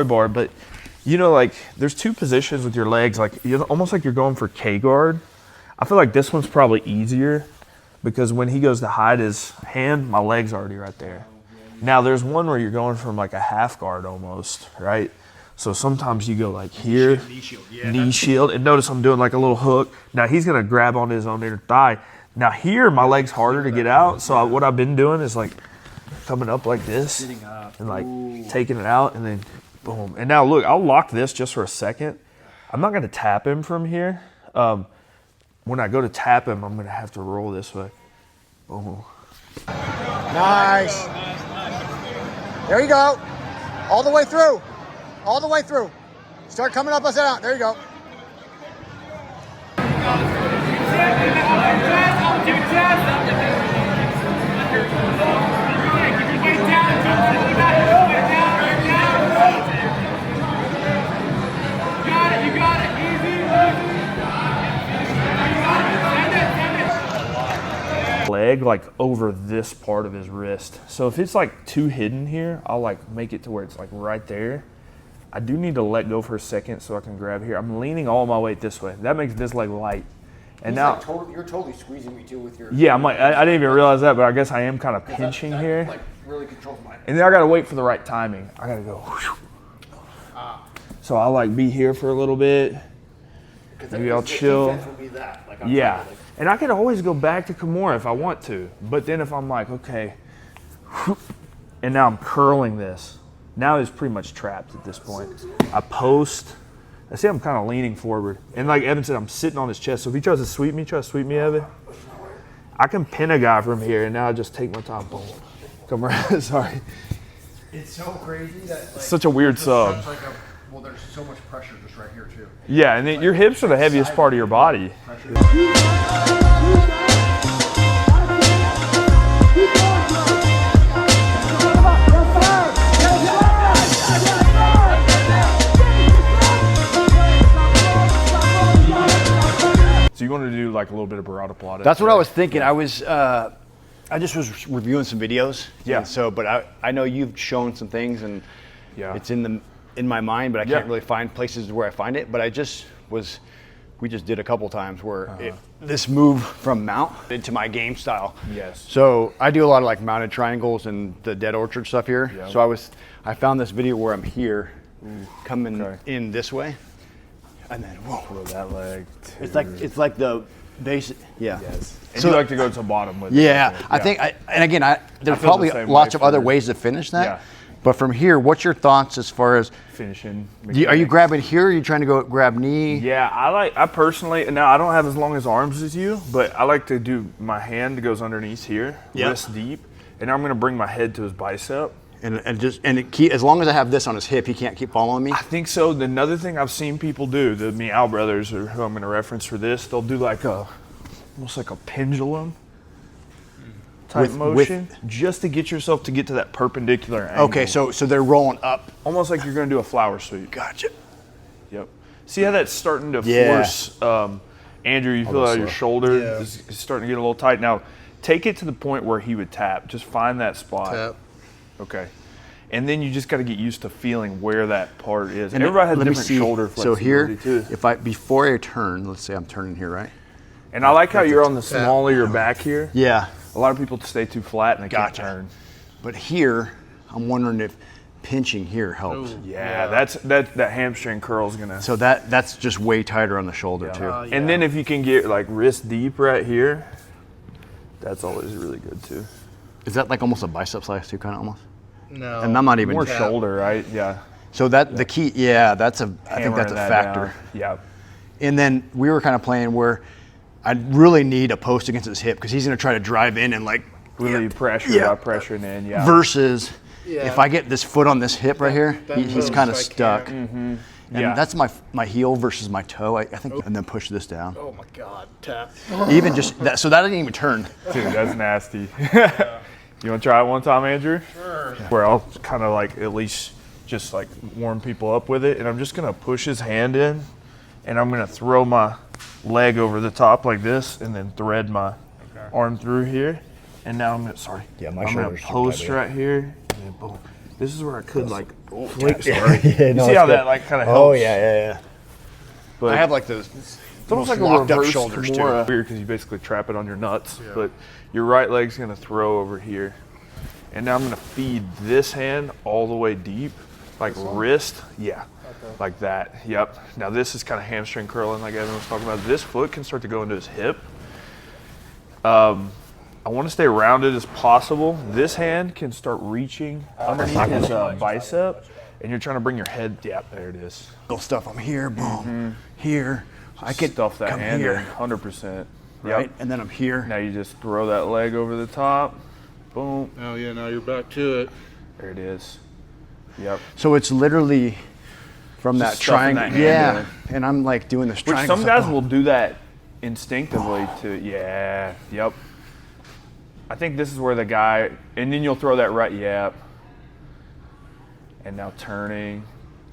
bar, but you know, like there's two positions with your legs, like almost like you're going for K guard. I feel like this one's probably easier because when he goes to hide his hand, my leg's already right there. Now there's one where you're going from like a half guard almost, right? So sometimes you go like here, knee shield, and notice I'm doing like a little hook. Now he's gonna grab onto his own inner thigh. Now here, my leg's harder to get out, so what I've been doing is like coming up like this and like taking it out and then boom. And now look, I'll lock this just for a second. I'm not gonna tap him from here. When I go to tap him, I'm gonna have to roll this way. Boom. Nice. There you go. All the way through. All the way through. Start coming up, us out. There you go. Leg like over this part of his wrist. So if it's like too hidden here, I'll like make it to where it's like right there. I do need to let go for a second so I can grab here. I'm leaning all my weight this way. That makes this leg light. And he's now like you're totally squeezing me too with your. Yeah, I'm like I didn't even realize that, but I guess I am kind of pinching that, here. Like really controls my. And then I gotta wait for the right timing. I gotta go. So I'll like be here for a little bit. Maybe I'll chill. Will be that. Like, yeah. And I could always go back to Kimura if I want to. But then if I'm like, okay, and now I'm curling this. Now he's pretty much trapped at this point. I post. I see I'm kind of leaning forward. And like Evan said, I'm sitting on his chest. So if he tries to sweep me, Evan. I can pin a guy from here, and now I just take my time. Boom. Come around. Sorry. It's so crazy that like, such a weird sub. Well, there's so much pressure just right here too. Yeah, and then your hips are the heaviest part of your body. So you want to do like a little bit of Baratoplata? That's what I was thinking. I just was reviewing some videos. Yeah. So, but I know you've shown some things, and it's in my mind, but I can't really find places where I find it. But we just did a couple times where this move from mount into my game style. Yes. So I do a lot of like mounted triangles and the dead orchard stuff here. Yep. So I found this video where I'm here, coming in this way, and then whoa, throw that leg. It's like the basic. Yeah. Yes. And So you like to go to the bottom with it. Yeah, I think, there's probably lots of other ways to finish that. Yeah. But from here, what's your thoughts as far as finishing? are you grabbing here? Or are you trying to go grab knee? Yeah, I personally, now I don't have as long as arms as you, but I like to do, my hand goes underneath here, wrist deep, and I'm going to bring my head to his bicep. And as long as I have this on his hip, he can't keep following me? I think so. Another thing I've seen people do, the Meow Brothers, or who I'm going to reference for this, they'll do like almost like a pendulum type motion, just to get yourself to get to that perpendicular angle. Okay, so they're rolling up. Almost like you're going to do a flower sweep. Gotcha. Yep. See how that's starting to force, Andrew, you feel out your shoulder is starting to get a little tight. Now, take it to the point where he would tap. Just find that spot. Tap. Okay. And then you just got to get used to feeling where that part is. And everybody has different shoulder flexibility too. So here, before I turn, let's say I'm turning here, right? And I like how you're on the small of your back here. Yeah. A lot of people stay too flat and they can't turn. But here, I'm wondering if pinching here helps. Ooh, yeah, that hamstring curl is gonna. So that's just way tighter on the shoulder too. And then if you can get like wrist deep right here, that's always really good too. Is that like almost a bicep slice too, kind of almost? No. And I'm not even more shoulder, right? Yeah. So the key, I think that's a factor. Yeah. And then we were kind of playing where I really need a post against his hip because he's going to try to drive in and like really pressure without pressuring in. Yeah. Versus if I get this foot on this hip right here, he's kind of stuck. And that's my heel versus my toe, I think, and then push this down. Oh my God, tap. Even just that, so that didn't even turn. Dude, that's nasty. You want to try it one time, Andrew? Sure. Where I'll kind of like at least just like warm people up with it, and I'm just gonna push his hand in, and I'm gonna throw my leg over the top like this, and then thread my arm through here, and now I'm gonna I'm gonna post right here, and then boom. This is where I could like Yeah, You see how that like kind of helps? Oh yeah. But I have like those. it's almost like a locked up reverse shoulders too. Weird because you basically trap it on your nuts. Yeah. But your right leg's gonna throw over here, and now I'm gonna feed this hand all the way deep, like wrist. Yeah. Okay. Like that. Yep. Now this is kind of hamstring curling, like Evan was talking about. This foot can start to go into his hip. I want to stay rounded as possible. This hand can start reaching underneath his bicep, and you're trying to bring your head. Yeah, there it is. Little stuff. I'm here, boom, here. I can Stuff that come hand here, in 100%. right? Yep. And then I'm here. Now you just throw that leg over the top. Boom. Oh yeah, now you're back to it. There it is. Yep. So it's literally from that Just stuffing triangle. that hand Yeah. And I'm like doing this Which triangle. some guys will do that instinctively too. Yeah. Yep. I think this is where the guy, and then you'll throw that right, yep. And now turning.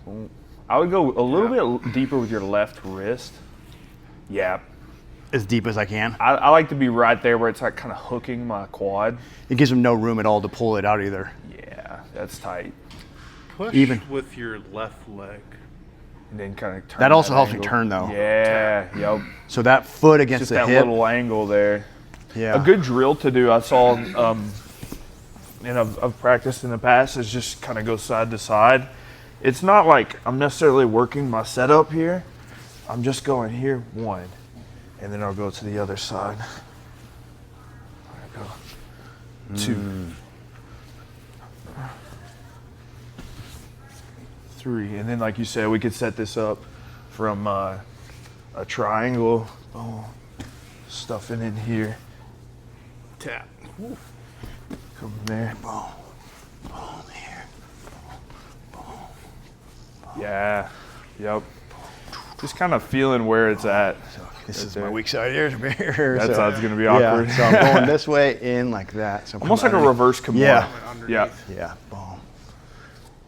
Boom. I would go a little bit deeper with your left wrist. Yep. as deep as I can. I like to be right there where it's like kind of hooking my quad. It gives them no room at all to pull it out either. Yeah, that's tight. Push Even with your left leg. And then kind of turn. That also helps me angle. turn though. Yeah, yep. So that foot against Just the that hip. little angle there. Yeah. A good drill to do, I saw, and I've practiced in the past, is just kind of go side to side. It's not like I'm necessarily working my setup here. I'm just going here, one, and then I'll go to the other side. There I go. Two. 3, and then like you said, we could set this up from a triangle. Boom. Stuffing in here. Tap. Woo. Come there. Boom. Boom here. Boom. Boom. Yeah. Yep. Just kind of feeling where it's at. This right is there. my weak side here. That side's gonna be awkward. Yeah, so I'm going this way in like that. So I'm almost like coming a underneath. reverse Kimura. Yeah. Yeah. Yeah. Boom.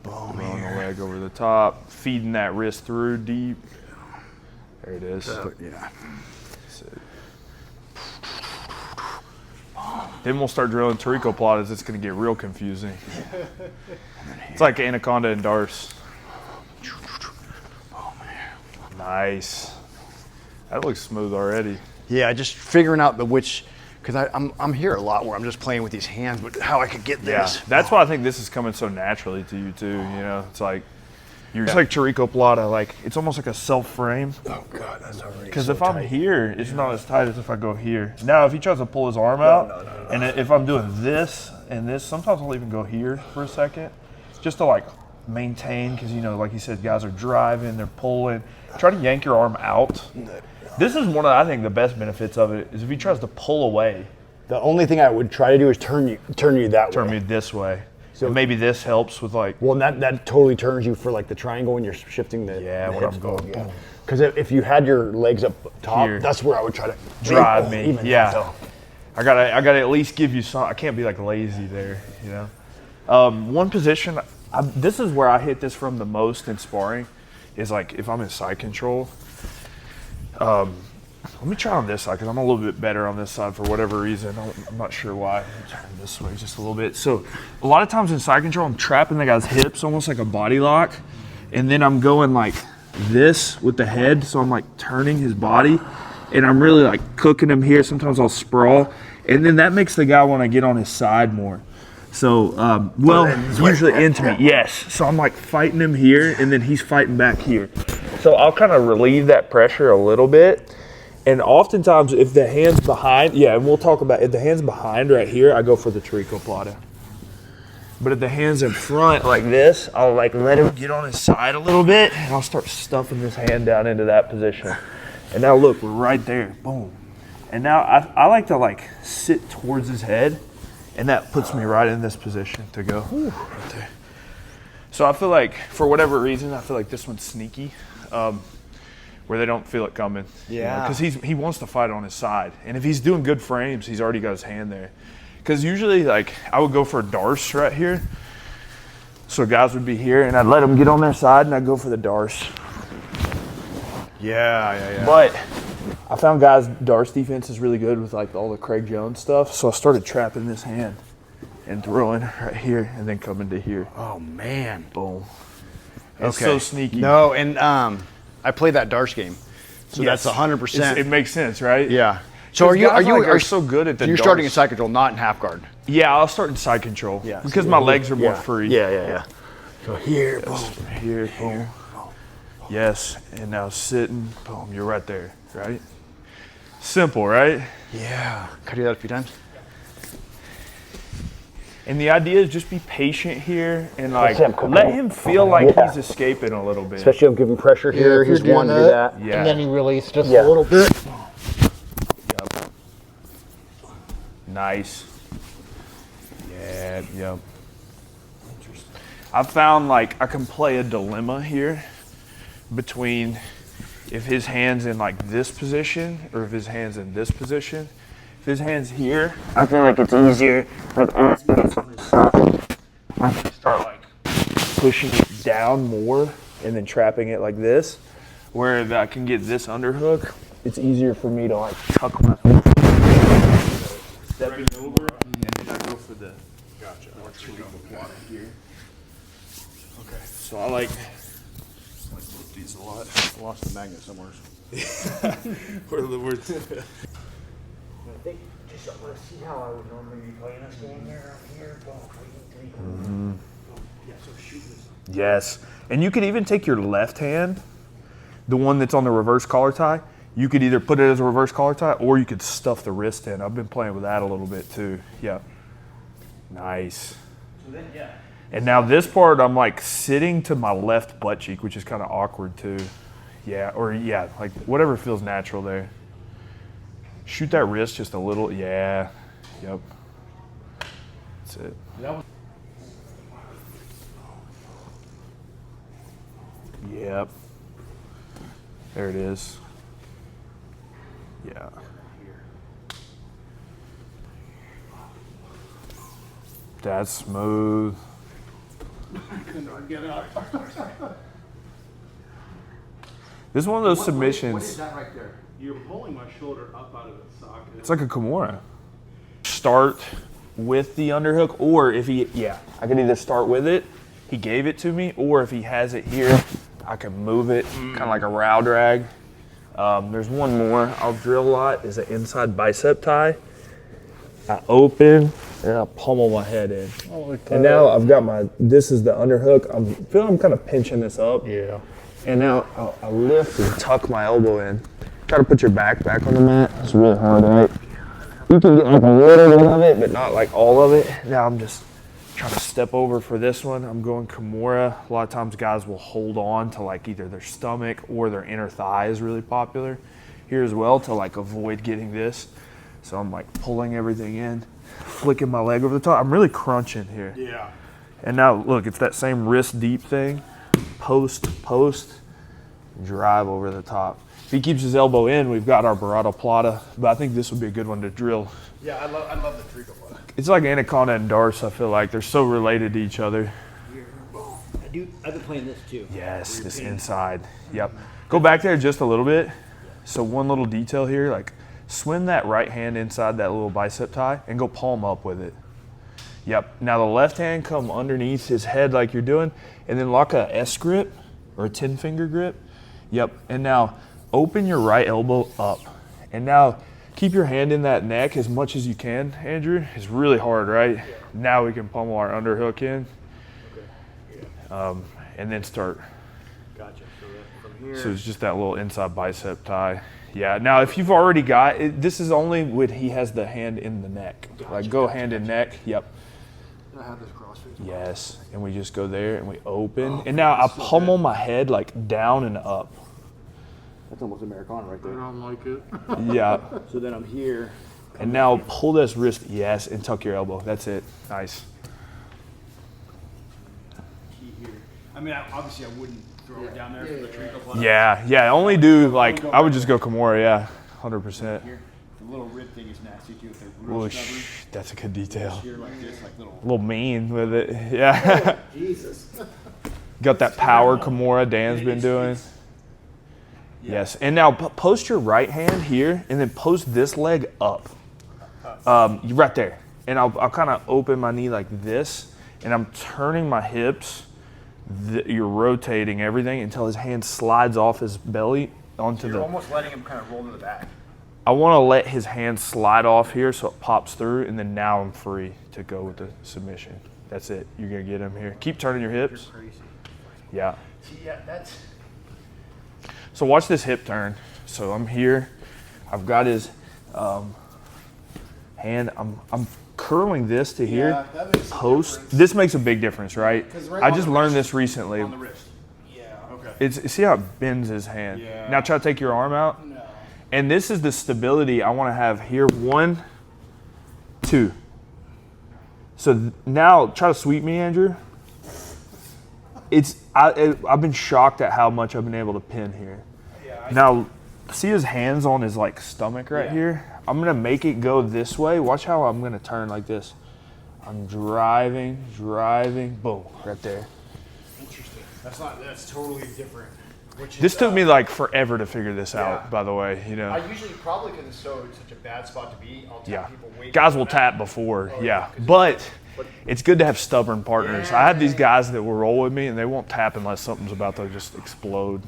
Boom. Throwing the Here. leg over the top, feeding that wrist through deep. There it is. Yeah. Then we'll start drilling Tarikoplatas. It's going to get real confusing. It's like Anaconda and Darce. Nice. That looks smooth already. Yeah, just figuring out because I'm here a lot where I'm just playing with these hands, but how I could get this. Yeah, that's why I think this is coming so naturally to you too. You know, it's like you're just like Tarikoplata. Like it's almost like a self frame. Oh God, that's already. Because if I'm here, it's not as tight as if I go here. Now, if he tries to pull his arm out, and if I'm doing this and this, sometimes I'll even go here for a second, just to like maintain. Because you know, like you said, guys are driving, they're pulling. Try to yank your arm out. This is one of, I think, the best benefits of it is if he tries to pull away. The only thing I would try to do is turn you that way. Turn me this way. So And maybe this helps with like. Well, that totally turns you for like the triangle when you're shifting the. Yeah, the when hips I'm going, forward, boom. Because if you had your legs up top, Here. that's where I would try to Drive me. even Yeah. that, though. I gotta at least give you some. I can't be like lazy there, you know. One position. This is where I hit this from the most in sparring, is like if I'm in side control. Let me try on this side because I'm a little bit better on this side for whatever reason. I'm not sure why. Let me turn this way just a little bit. So a lot of times in side control, I'm trapping the guy's hips almost like a body lock, and then I'm going like this with the head. So I'm like turning his body, and I'm really like cooking him here. Sometimes I'll sprawl, and then that makes the guy want to get on his side more. So, usually into me, yes. So I'm like fighting him here, and then he's fighting back here. So I'll kind of relieve that pressure a little bit. And oftentimes, if the hand's behind, and we'll talk about if the hand's behind right here, I go for the Tarikoplata. But if the hand's in front like this, I'll like let him get on his side a little bit, and I'll start stuffing this hand down into that position. And now look, we're right there, boom. And now I like to like sit towards his head, and that puts me right in this position to go right there. So I feel like, for whatever reason, I feel like this one's sneaky. Where they don't feel it coming. Yeah. Because he wants to fight on his side. And if he's doing good frames, he's already got his hand there. Because usually, like, I would go for a Darce right here. So guys would be here, and I'd let them get on their side, and I'd go for the Darce. Yeah. But I found guys' Darce defense is really good with, like, all the Craig Jones stuff. So I started trapping this hand and throwing right here and then coming to here. Oh man. Boom. It's so sneaky. No, and I play that darts game, so that's 100%. It makes sense, right? Yeah. So are you so good at the you're darts. starting in side control, not in half guard? Yeah, I'll start in side control. Yeah. Because my legs are more free. Yeah. So here, boom. Here, boom. Yes, and now sitting, boom, you're right there, right? Simple, right? Yeah. Can I do that a few times? And the idea is just be patient here and like let him feel like he's escaping a little bit. Especially I'm giving pressure here. He's one to do that. Yeah. And then you release just a little bit. Yep. Nice. Yeah, yep. I've found like I can play a dilemma here between if his hand's in like this position or if his hand's in this position. If his hand's here, I feel like it's easier. Like as he gets on his side, I can start like pushing it down more and then trapping it like this. Where if I can get this underhook, it's easier for me to like tuck my stepping over and then I go for the Tarikoplata here. Okay. So I like both these a lot. I lost the magnet somewhere. Where the words. I think just I want to see how I would normally be playing this game there. I'm here, Yeah, so shoot this. Yes. And you could even take your left hand, the one that's on the reverse collar tie. You could either put it as a reverse collar tie or you could stuff the wrist in. I've been playing with that a little bit too. Yeah. Nice. So then, yeah. And now this part, I'm like sitting to my left butt cheek, which is kind of awkward too. Yeah, or yeah, like whatever feels natural there. Shoot that wrist just a little. Yeah. Yep. That's it. Yep. There it is. Yeah. That's smooth. This is one of those submissions. What is that right there? You're pulling my shoulder up out of its socket. It's like a Kimura. Start with the underhook, or if he, I can either start with it, he gave it to me, or if he has it here, I can move it, kind of like a row drag. There's one more I'll drill a lot, is an inside bicep tie. I open, and I pummel my head in. And now I've got this is the underhook. I'm kind of pinching this up. Yeah. And now I lift and tuck my elbow in. Try to put your back on the mat. It's really hard, right? You can get like a little bit of it, but not like all of it. Now I'm just trying to step over for this one. I'm going Kimura. A lot of times guys will hold on to like either their stomach or their inner thigh is really popular here as well to like avoid getting this. So I'm like pulling everything in, flicking my leg over the top. I'm really crunching here. Yeah. And now look, it's that same wrist deep thing. Post, drive over the top. If he keeps his elbow in, we've got our Baratoplata, but I think this would be a good one to drill. Yeah, I love the Tarikoplata. It's like Anaconda and darts, I feel like. They're so related to each other. I've been playing this too. Yes, this inside. Yep. Go back there just a little bit. So one little detail here, like swim that right hand inside that little bicep tie and go palm up with it. Yep. Now the left hand come underneath his head like you're doing, and then lock a S grip or a 10-finger grip. Yep. And now open your right elbow up. And now keep your hand in that neck as much as you can, Andrew. It's really hard, right? Yeah. Now we can pummel our underhook in. Okay. Yeah. And then start. Gotcha. So from here. So it's just that little inside bicep tie. Yeah. Now, if you've already got it, this is only when he has the hand in the neck. Gotcha, like go hand in neck. Yep. I have this CrossFit. Yes. And we just go there and we open. And now I pummel my head like down and up. That's almost Americana right I there. don't like it. Yeah. So then I'm here. And now pull this wrist, yes, and tuck your elbow. That's it. Nice. Key here. I mean, obviously I wouldn't throw it down there for the Tarikoplata. Yeah. Only do like, I would just go Kimura, yeah, 100%. Here, the little rib thing is nasty too. If they're real stubborn. Whoosh, that's a good detail. Here like this, like little. A little mean with it, yeah. Jesus. Got that power Kimura Dan's been doing. Yes, and now post your right hand here, and then post this leg up. Right there. And I'll kind of open my knee like this, and I'm turning my hips you're rotating everything until his hand slides off his belly onto You're almost letting him kind of roll to the back. I want to let his hand slide off here so it pops through, and then now I'm free to go with the submission. That's it. You're going to get him here. Keep turning your hips. You're crazy. Yeah. See, yeah, that's... So watch this hip turn. So I'm here. I've got his hand. I'm curling this to here. Yeah, that makes a Post. difference. This makes a big difference, right? 'Cause right I on just the learned wrist. this recently. On the wrist. Yeah. Okay. It's see how it bends his hand. Yeah. Now try to take your arm out. No. And this is the stability I want to have here. 1, 2. So now try to sweep me, Andrew. I've been shocked at how much I've been able to pin here. Yeah. Now, see his hands on his like stomach right Yeah. here? I'm gonna make it go this way. Watch how I'm gonna turn like this. I'm driving, boom, right there. Interesting. That's totally different. Which This is, took me like forever to figure this yeah. out, by the way, you know. I usually probably, because it's such a bad spot to be, I'll tap Yeah. people way Guys before will that. tap before, Oh, yeah. yeah. But it's good to have stubborn partners. Yeah. I have these guys that will roll with me and they won't tap unless something's about to just explode.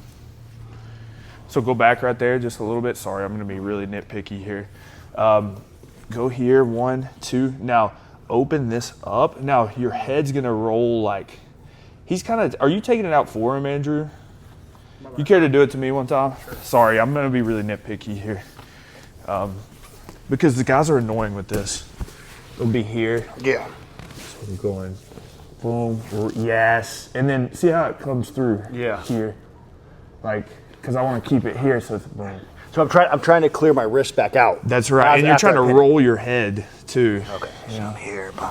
So go back right there just a little bit. Sorry, I'm gonna be really nitpicky here. Go here, 1, 2. Now open this up. Now your head's gonna roll like, he's kind of, are you taking it out for him, Andrew? You care to do it to me one time? Sure. Sorry, I'm gonna be really nitpicky here. Because the guys are annoying with this. It'll be here. Yeah. So I'm going, boom, yes. And then see how it comes through Yeah. here. Like, because I want to keep it here so it's boom. So I'm trying to clear my wrist back out. That's right. And you're After trying I to pin. roll your head too. Okay. So I'm here, boom.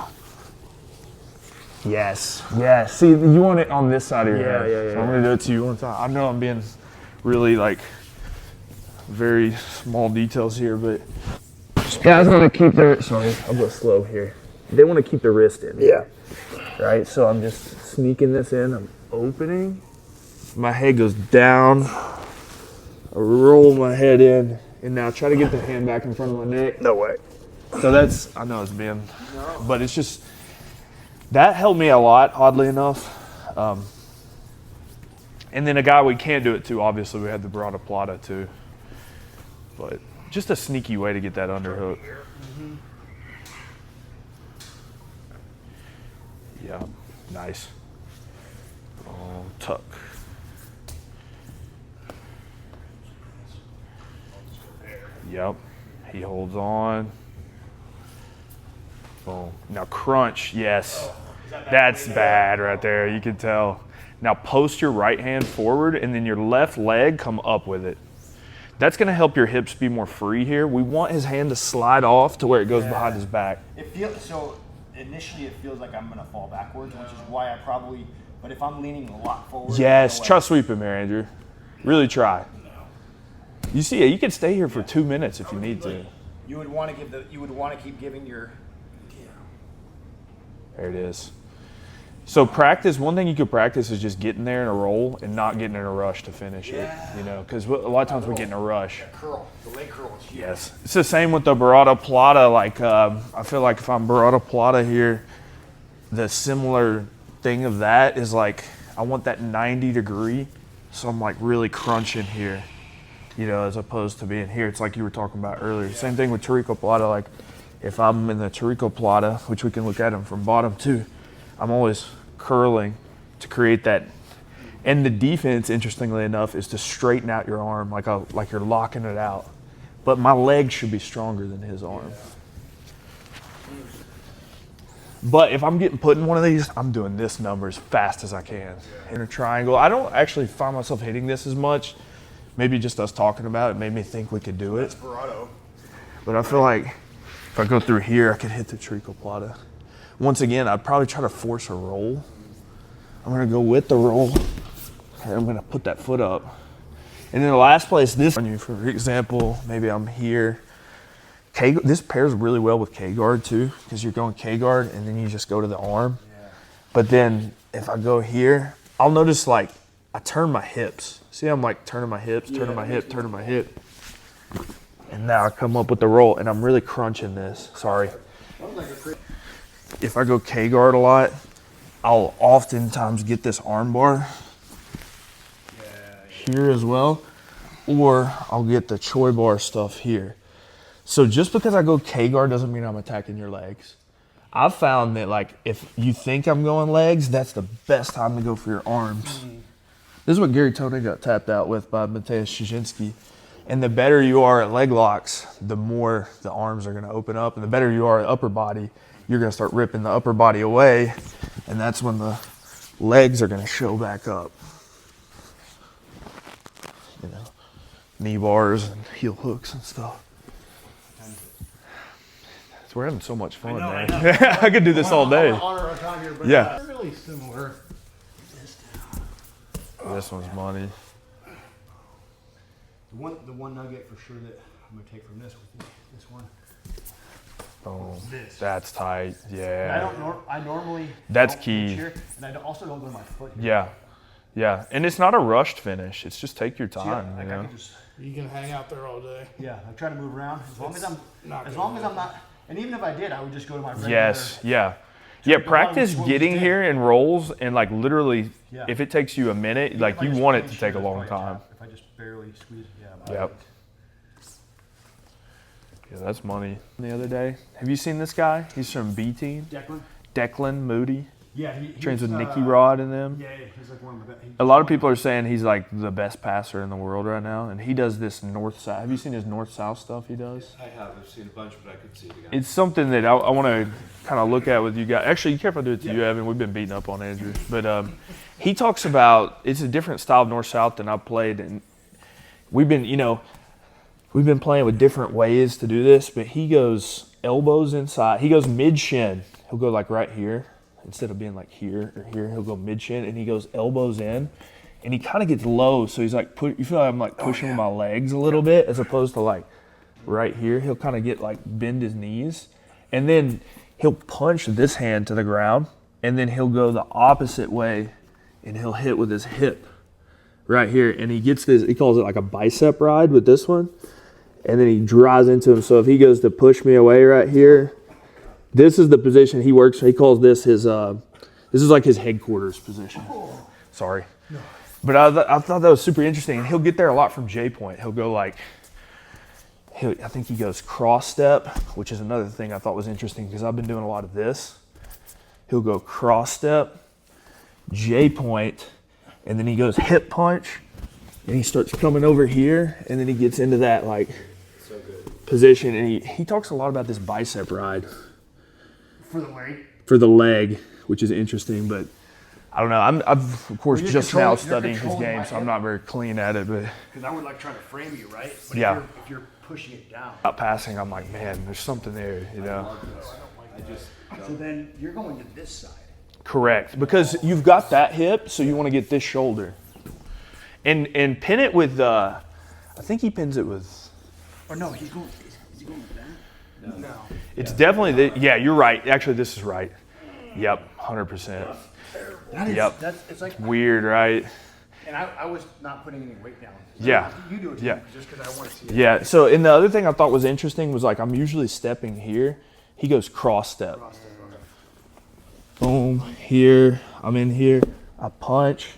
Yes. Yes. See, you want it on this side of your Yeah, head. yeah, So I'm going to do it to you one time. I know I'm being really like very small details here, but guys want to keep their, sorry, I'll go slow here. They want to keep the wrist in. Yeah. Right? So I'm just sneaking this in. I'm opening. My head goes down. I roll my head in. And now try to get the hand back in front of my neck. No way. So that's, I know it's being, but it's just, that helped me a lot, oddly enough. And then a guy we can't do it to, obviously, we had the Baratoplata too. But just a sneaky way to get that underhook. Mm-hmm. Yeah, nice. Oh, tuck. Yep, he holds on. Boom. Now crunch, yes. That's bad right there, you can tell. Now post your right hand forward and then your left leg come up with it. That's gonna help your hips be more free here. We want his hand to slide off to where it goes behind his back. It feels so. Initially, it feels like I'm gonna fall backwards, which is why I probably. But if I'm leaning a lot forward, Yes, no way. try to sweep him here, Andrew. Really try. You see, you can stay here for 2 minutes if you need to. You would want to give the. You would want to keep giving your. There it is. So practice, one thing you could practice is just getting there in a roll and not getting in a rush to finish it, you know, because a lot of times we get in a rush. Curl, the leg curl is huge. Yes. It's the same with the Baratoplata. Like, I feel like if I'm Baratoplata here, the similar thing of that is like, I want that 90 degree. So I'm like really crunching here, you know, as opposed to being here. It's like you were talking about earlier. Same thing with Tarikoplata. Like if I'm in the Tarikoplata, which we can look at them from bottom too, I'm always curling to create that. And the defense, interestingly enough, is to straighten out your arm like you're locking it out. But my leg should be stronger than his arm. But if I'm getting put in one of these, I'm doing this number as fast as I can. In a triangle, I don't actually find myself hitting this as much. Maybe just us talking about it made me think we could do it. That's Barato. But I feel like if I go through here, I could hit the Tarikoplata. Once again, I'd probably try to force a roll. I'm gonna go with the roll, and I'm gonna put that foot up. And then the last place, this on you, for example, maybe I'm here. This pairs really well with K-guard too, because you're going K-guard and then you just go to the arm. Yeah. But then if I go here, I'll notice like I turn my hips. See, I'm like turning my hips, turning my hip, turning my hip. And now I come up with the roll, and I'm really crunching this. Sorry. If I go K-guard a lot, I'll oftentimes get this arm bar here as well, or I'll get the Choi bar stuff here. So just because I go K-guard doesn't mean I'm attacking your legs. I've found that like if you think I'm going legs, that's the best time to go for your arms. This is what Gary Tony got tapped out with by Mateusz Szczecinski. And the better you are at leg locks, the more the arms are gonna open up. And the better you are at upper body, you're gonna start ripping the upper body away. And that's when the legs are gonna show back up. You know, knee bars and heel hooks and stuff. So we're having so much fun, man. I could do this all day. Honor our time here, but Yeah. really similar. This one's money. The one nugget for sure that I'm gonna take from this one. Oh, This. that's tight. And Yeah. I normally That's don't key. reach here, and I also don't go to my foot here. Yeah. Yeah. And it's not a rushed finish. It's just take your So, time, yeah, you like I know? can just You can hang out there all day. I try to move around as long as I'm not as good long as I'm not. And even if I did, I would just go to my regular. Yes. Yeah. Yeah, go on practice with what getting we did. here in rolls and like literally, Yeah. if it takes you a minute, Even like if I you just want it pinch to take a that's long probably time. tap. If I just barely squeeze, Yep. Yeah, that's money. The other day, have you seen this guy? He's from B Team. Declan Moody. Yeah, he Trains with Nicky Rod and them. Yeah, he's like one of the best. A lot of people are saying he's like the best passer in the world right now, and he does this north-south. Have you seen his north-south stuff he does? I have. I've seen a bunch, but I could see it again. It's something that I want to kind of look at with you guys. Actually, you care if I do it to you, Evan? We've been beating up on Andrew. But he talks about it's a different style of north-south than I've played, and we've been playing with different ways to do this, but he goes elbows inside. He goes mid-shin. He'll go like right here. Instead of being like here or here, he'll go mid-shin, and he goes elbows in, and he kind of gets low, so he's like, you feel like I'm like pushing with my legs a little bit, as opposed to like right here. He'll kind of get like bend his knees, and then he'll punch this hand to the ground, and then he'll go the opposite way, and he'll hit with his hip right here, and he gets this, he calls it like a bicep ride with this one, and then he drives into him. So if he goes to push me away right here, this is the position he works. He calls this his. This is like his headquarters position. Sorry, but I thought that was super interesting. And he'll get there a lot from J point. He'll go like. I think he goes cross step, which is another thing I thought was interesting because I've been doing a lot of this. He'll go cross step, J point, and then he goes hip punch, and he starts coming over here, and then he gets into that like position, and he talks a lot about this bicep ride. For the leg, which is interesting, but I don't know. I've of course just now studying his game, so I'm not very clean at it. But Because I would like trying to frame you, right? But Yeah. If you're pushing it down. out passing, I'm like, man, there's something there, you know. So then you're going to this side. Correct, because you've got that hip, so you want to get this shoulder, and pin it with. I think he pins it with. Or no, is he going with that? No. It's definitely yeah. You're right. Actually, this is right. Yep, 100%. That is, Yep. It's like, Weird, right? and I was not putting any weight down. So Yeah. You do it Yeah. just because I want to see it. Yeah. So, and the other thing I thought was interesting was like I'm usually stepping here. He goes cross step. Boom. Here. I'm in here. I punch,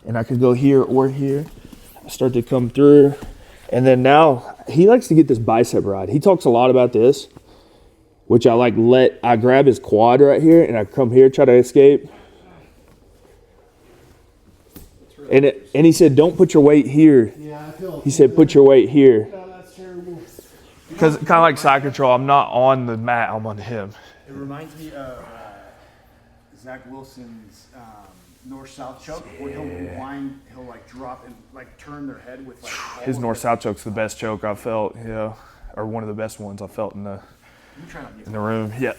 and I could go here or here. I start to come through, and then now he likes to get this bicep ride. He talks a lot about this, which I like. I grab his quad right here, and I come here, try to escape. And he said, don't put your weight here. Yeah, I feel. He said, put your weight here. No, that's terrible. Because kind of like side control, I'm not on the mat, I'm on him. It reminds me of Zach Wilson's north-south choke, where he'll like drop and like turn their head with like all His of north-south choke's the best choke I've felt, yeah. Or one of the best ones I've felt in You try not to the room. Yeah.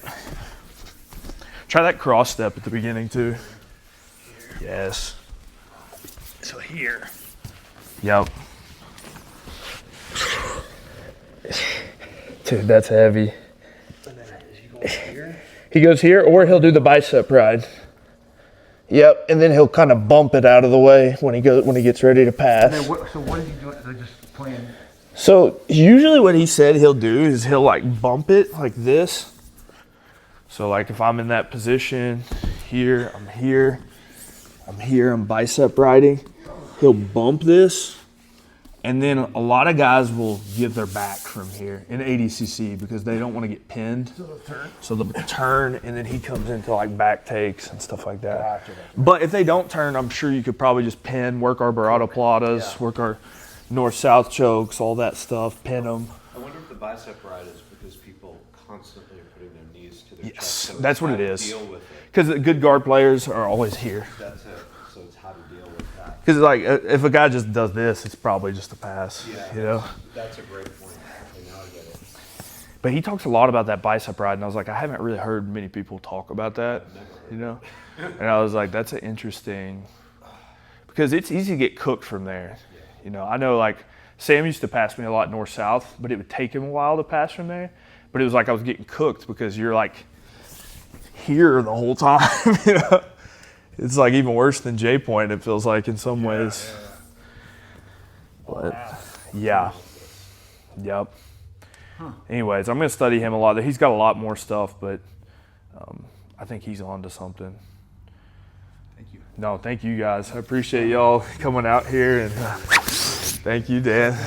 Try that cross step at the beginning too. Yes. So here. Yep. Dude, that's heavy. And then is he going here? He goes here, or he'll do the bicep ride. Yep, and then he'll kind of bump it out of the way when he gets ready to pass. So what is he doing? They're just playing. So usually what he said he'll do is he'll like bump it like this. So like if I'm in that position, here, I'm here, I'm here, I'm bicep riding. He'll bump this, and then a lot of guys will give their back from here in ADCC because they don't want to get pinned. So they'll turn, and then he comes into like back takes and stuff like that. But if they don't turn, I'm sure you could probably just pin, work our Baratoplatas, work our north-south chokes, all that stuff, pin them. I wonder if the bicep ride is because people constantly are putting their knees to their Yes, chest. So that's it's what how it to is. Deal with it. Because the good guard players are always here. That's it. So it's how to deal with that. Because like if a guy just does this, it's probably just a pass. Yeah. You know. That's a great point. Okay, now I get it. But he talks a lot about that bicep ride, and I was like, I haven't really heard many people talk about that. You know. And I was like, that's an interesting. Because it's easy to get cooked from there. You know, I know like Sam used to pass me a lot north-south, but it would take him a while to pass from there. But it was like I was getting cooked because you're like here the whole time. You know, it's like even worse than J point. It feels like in some ways. But yeah, yep. Anyways, I'm gonna study him a lot. He's got a lot more stuff, but I think he's on to something. Thank you. No, thank you guys. I appreciate y'all coming out here, and thank you, Dan.